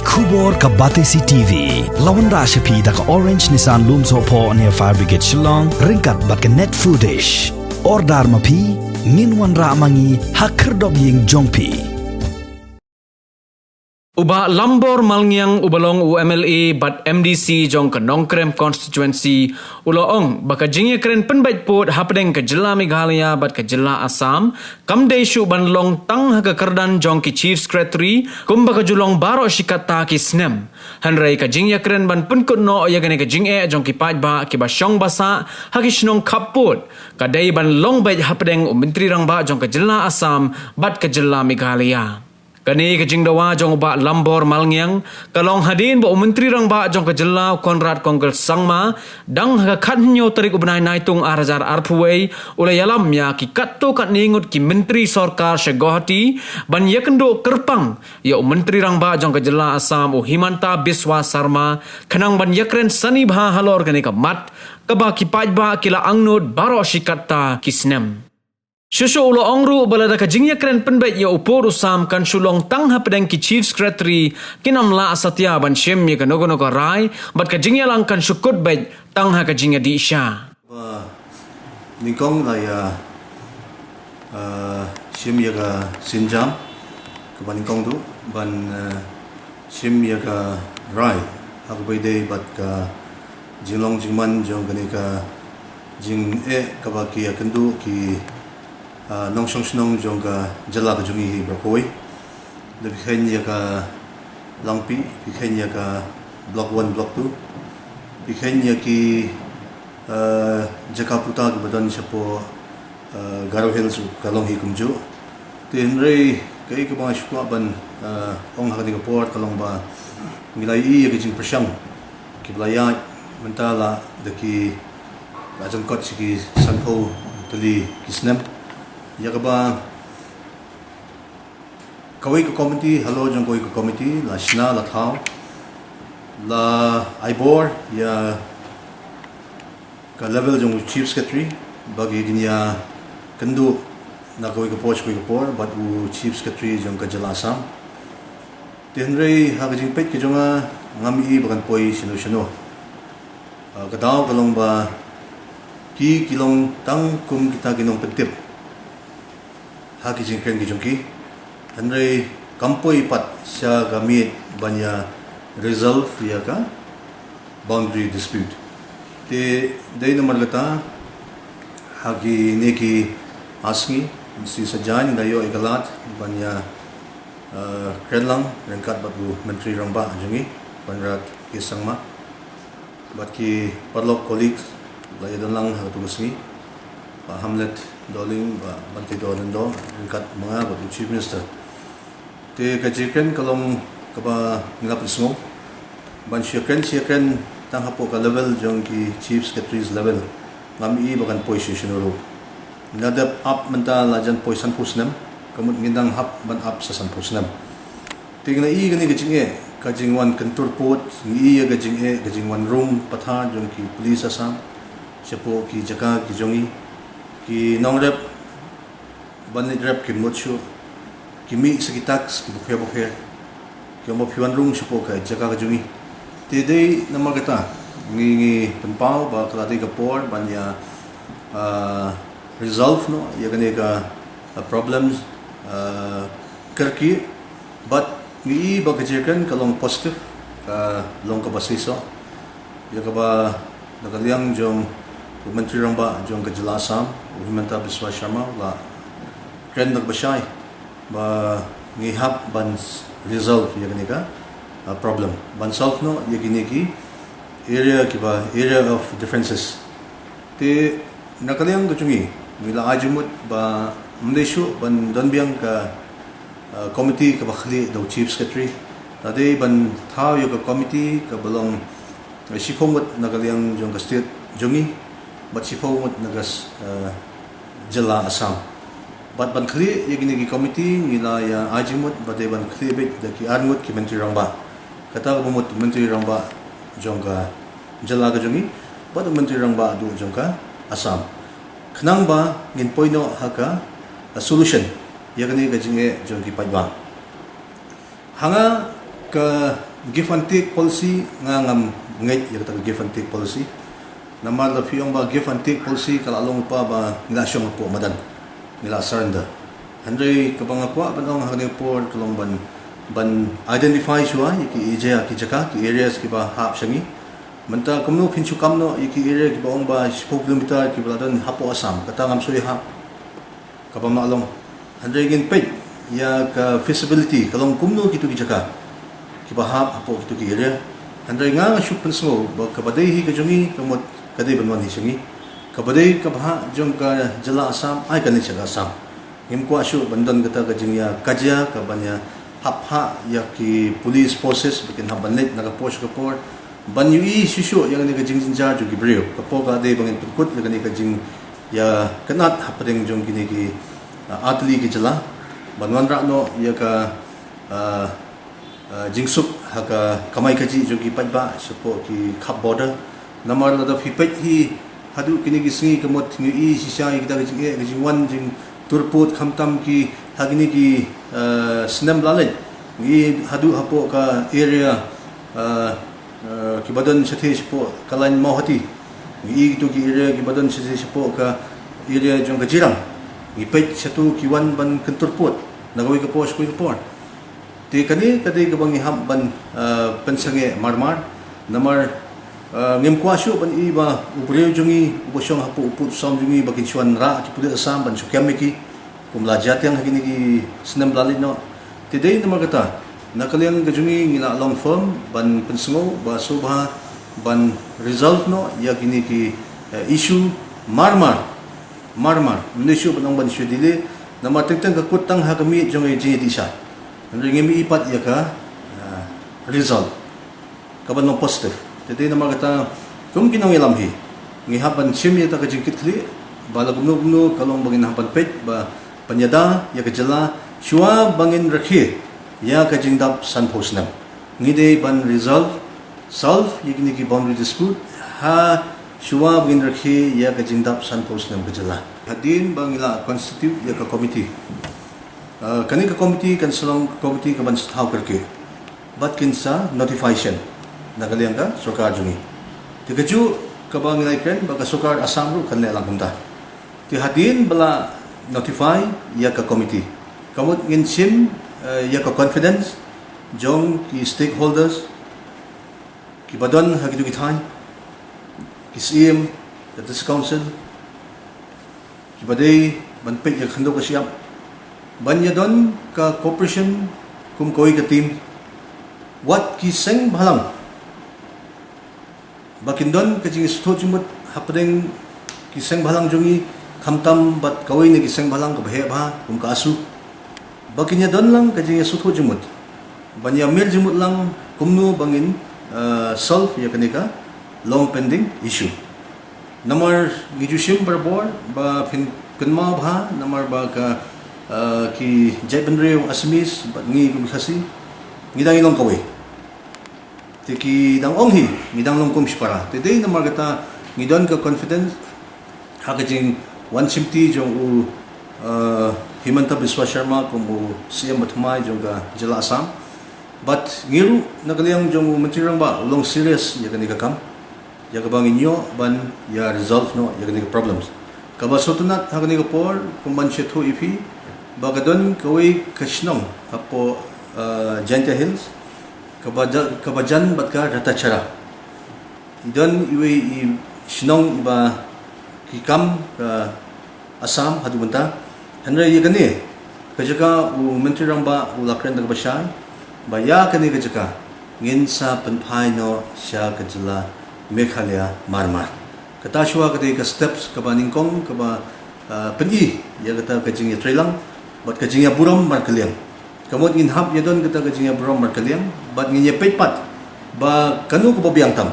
Kubor ka Batesi TV. Lawan ra siya da ka Orange Nissan Lumso po near Fire Brigade Shillong. Ringkat bat ka net foodish. Ordar mapi, nginwan ra mangi hakerdog ying jongpi. Uba lambor malngiang ubalong UMLA bat MDC jong ke Nongkrem constituency uloong baka Jingïakren Pynbeit pot hapdeng ke jela Meghalaya bat ke jela Assam kamdei Shuh banlong Tang haga Kyrdan jong ki chief secretary kum baka julong baro shikata ki snem hanrei ke Jingïakren ban penkut no yagane ke Jing'e jong ki pajba ki basyong basa hagi shnong kaput kadai banlong bait hapdeng menteri rangba jong ke jela Assam bat ke jela Meghalaya. Kani ke jingdawa jong ba lambor malngiang kalong hadin ba menteri rang ba jong ke jela Konrad Kongkel sangma dang ha khatnyo tarik ubnai naitung arajar arpuwei ulai yalam ya ki katto kat ningut ki menteri sarkar Shuh ban yakendo kerpang ya menteri rang ba jong ke jela Assam Himanta Biswa Sarma khanang ban yakren sani bha halor kani ka mat ka ba ki pajba kila angnut baro shikata kisnem. Shuh ulo ongru balada ka Jingïakren Pynbeit ya upor usam kan shulong Tang hapdeng ki chief secretary kinam la asatya ban shem ya ka nogono ka rai bat ka Jingïalang kan shukut bait Tang ha ka Jingïa di sha. Ningkong la ya shem ya ka sinjam ka ban ningkong tu ban shem ya ka rai ha ka baide bat ka jinglong jingman jong kani ka Jing'e ka ba ki akendu ki nong song jong ka jala ka jungi hi brokoi de bikhen ya ka langpi bikhen ya ka block 1 block 2 bikhen ya ki jakaputa ka badan siya Garo Hills kalong hi kumjo tenrei kai ka mga shukwa ban ong hakati ka port kalong ba ngilai ya ka jing prasyang ki blaya mentala de ki ajang kot si sanpo tali kisnem ya ba kawai ka committee halo jong kawai ka committee la shna la thao la ibor ya ka level jong chief secretary bagi ginya kendu na kawai ka poch kawai ka por but u chief secretary jong ka jela Assam tenrei ha ka jing pet ki jonga ngami bagan poi sino ka daw kalong ba ki kilong tang kum kita ginong pentip haki Jingïakren ki jongki hanrei kampoi pat sya gamit banya resolve ya ka boundary dispute te dei nomor gata haki neki asngi si sajan dayo igalat banya krenlang rengkat batu menteri rangba jongi Konrad ki sangma bat ki parlok colleagues layadan lang hatugasngi Pak Hamlet Doling, Pak Menteri Dolendo, ringkat mga Pak Chief Minister. Te kajikan kalong kaba ngilap semua, ban Jingïakren tang hapo ka level jong ki Chief Secretary's level, ngami bakan poi sinuro. Nadap up menta lajan poi san pusnem, kamut ngindang hap ban up sa san pusnem. Te ngina gani ka Jingwan kantor pot, ngi ga Jingwan room patha jong ki police Assam, siapo ki jaka ki jongi ki nong rep banit rep ki motshu ki mi sakitax ki bukhe ki mo piwan rung sipo ka jaka ka jungi te dei namagata ngi tempau ba klati ka por banya resolve no ya gane ka problems kerki but ngi ba ka Jingïakren kalong positive ka long ka basiso ya ka ba nakaliang jong menteri rangba jong ka jela Assam Himanta Biswa Sarma la kren nagbasyay ba ngihap ban resolve ya gani ka problem ban solve no ya gini ki area of differences te nakaliang ko chungi mila ajumut ba mdeshu ban donbiang ka committee ka bakhli do chief secretary tade ban thao yo ka committee ka balong shifomut nakaliang jong ka state jongi but shifomut nagas jela Assam but ban khli yegini ki committee ngila ya ajimut bade ban khli bit da ki arngut ki menteri rangba kata bumut menteri rangba jongka jela ga jongi but menteri rangba du jongka Assam khnang ba ngin poino haka a solution yagani ga jinge jongki pajwa hanga ka give and take policy nga ngam ngait ya kata give and take policy. Nama la fiong ba give and take policy kala along pa ba ngila syong po madan ngila surrender. Handre kabang akwa banong hangni por kalong ban identify Shuh ki ija ki jaka ki areas ki ba hap shangi. Menta kumno pinchu kamno ki area ki ba ong ba 10 kilometer ki baladon hapo Assam kata ngam sui hap kabang along. Handre gin pet ya ka feasibility kalong kumno kitu ki jaka ki ba hap hapo kitu ki area. Handre nga syuk penso ba kabadai hi kajungi kamot kadai banwan hi shangi kabadai kabha jong ka jala Assam ai kan chaga Assam ngim ko ashu bandan kata ka jingya kajya ka banya hapha ya ki police forces bikin habanlet naga post ka por ban yu shishu yang ni ka jing jar ju ki brio ka po ka dei bangin pukut ka ni ka jing ya kanat hapadeng jong kini ki atli ki jala banwan ra no ya ka jingsuk haka kamai kaji jo ki paiba sepo ki khap border namar la da phipet hi hadu kini ki singi kamot ngi sisa kita ka jing wan jing turput khamtam ki hagini ki snam lalet ngi hadu hapo ka area ki badan sathe sepo kalain mohati ngi tu ki area ki badan sathe sepo ka area jong ka jirang ngi pet satu ki wan ban kenturput nagawi ka pos ko por ti kani kadai ka bangi ham ban pensange marmar namar ngem kwa shu ban I ba ubreu jungi ubosyong hapu uput som jungi bakin chuan ra ki pudi Assam ban sukyamiki kumla jatyang hagini ki snem lalit no today namar kata nakaliang ka jungi ngila long firm ban pensengo ba subha ban result no ya gini ki issue marmar nishu ban ban shu dile namar tengteng ka kutang hagami jungi ji disha ngemi ipat ya ka result kaban no positive today nama kata kum kinong ilam hi ngihapan sim ya ta ka jingkit kli bala gumno kalong bangin hapan pet ba panyada ya ka jala Shuh bangin rakhi ya ka jingdap san posnam ngide ban result solve yigni ki boundary dispute ha Shuh bangin rakhi ya ka jingdap san posnam ka jala hadin bangila constitute ya ka committee kani ka committee kan salong committee ka ban staw karke bat kinsa notification nagaliang ka sokar jungi tikaju kabang Jingïakren baka sokar Assam ru kanle langumda ti hadin bala notify ya ka committee kamut ngin sim ya ka confidence jong ki stakeholders ki badon hagidu ki thai ki sim the council ki badai ban pet ya khando ka siap ban ya don ka cooperation kum koi ka team wat ki seng bhalang bakindon kajing sto jumut hapdeng kiseng balang jungi khamtam bat kawai ni kiseng balang ka bhe ba kum ka asu bakinya don lang kajing sto jumut banya mil jumut lang kumnu bangin solve ya kanika long pending issue namar gijushim barbor ba pinma bha namar ba ka ki jaibenre asmis bat ngi kum khasi ngidang ilong kawai tiki dang onghi midang longkum shpara today namar kata ngidon ka confidence hakajing 150 jong u Himanta Biswa Sharma kum u CM Mathmai jong ka jala Assam but ngiru nagaliang jong menteri rang ba long serious ya kani ka kam ya ka bang inyo ban ya resolve no ya kani ka problems ka ba sotunat hakani ka por kum ban chetho ipi bagadon kawai kashnong apo Janta Hills kabajan batka ratachara idon iwe shinong iba kikam ka Assam hadumanta hanra yegani kajaka u menteri ramba u lakren daga bashay baya kani kajaka ngin sa panpai no sya kajala Meghalaya marmar kata shwa kate ka steps kaba ningkong kaba penyi ya kata kajing ya trailang bat kajing ya buram markaliang kamot ngin hap yadon kata kajing buram markaliang bat ngin ye petpat ba kanu ko babiang tam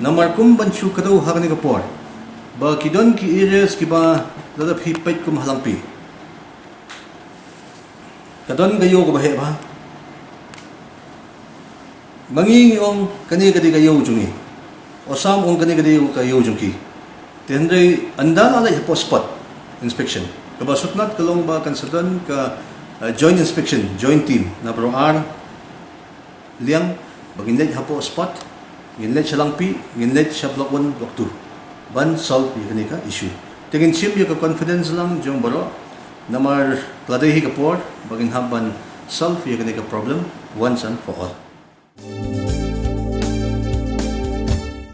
namar kum banchu kado hagni kapor ba kidon ki areas ki ba dadap hi pet kum halangpi kadon gayo ko bahe ba mangi ong kani kadi gayo jungi osam ong kani kadi gayo jungi tenre anda ala spot inspection kabasutnat kalong ba consultant ka joint inspection, joint team na pro R liang Baginlet hapo spot, ginlet siya lang pi, ginlet siya block 1, block 2. Ban solve yung ka issue. Tingin chip yung confidence lang yung baro. Namar kladehi ka por, bagin haban solve yung ka problem once and for all.